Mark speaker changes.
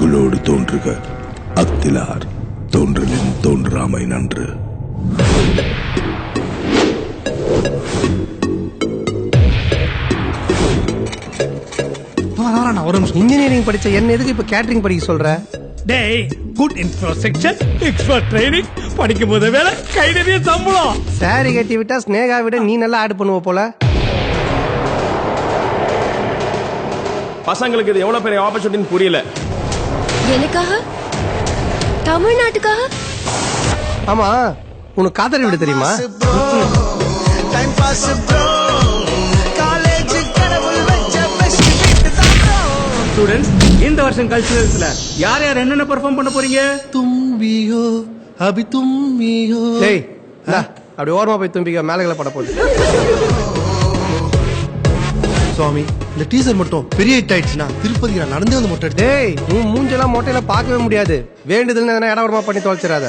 Speaker 1: புகழோடு தோன்றுக அத்திலார் தோன்றலின் தோன்றாமை நன்று.
Speaker 2: இன்ஜினியரிங் படிச்ச என்ன எதுக்கு இப்ப கேட்டரிங் படிக்க சொல்ற?
Speaker 3: டேய், குட் இன்ஃப்ராஸ்ட்ரக்சர், எக்ஸ்பர்ட் ட்ரைனிங், படிக்கும் போது வேலை, கை நிறைய சம்பளம்.
Speaker 2: சாரி கட்டி விட்டா ஸ்னேகா விட நீ நல்லா ஆட் பண்ணுவ போல.
Speaker 4: பசங்களுக்கு இது எவ்வளவு பெரிய ஆப்பர்ச்சுனிட்டின்னு புரியல.
Speaker 5: எனக்காக? தமிழ்நாட்டுக்காக?
Speaker 2: ஆமா, உனக்கு காதல் விட தெரியுமா?
Speaker 3: ஸ்டூடண்ட்ஸ், இந்த வருஷம் கல்ச்சுரல்ஸ்ல யார் யார் என்னென்ன பெர்ஃபார்ம் பண்ண போறீங்க?
Speaker 6: தும்பியோ அபி தும்பியோ.
Speaker 2: டேய், அப்படி ஓரமா போய் தும்பிக்க, மேலகளை பட போகுது.
Speaker 6: சுவாமி, இந்த டீசர் மட்டும் பெரிய ஹிட் ஆயிடுச்சுன்னா திருப்பதி நான் நடந்தே வந்து மொட்டை எடுத்தேன்.
Speaker 2: டேய், உன் மூஞ்செல்லாம் மொட்டையில பார்க்கவே முடியாது. வேண்டுதல் எதனா இடம் பண்ணி தொலைச்சிடாத.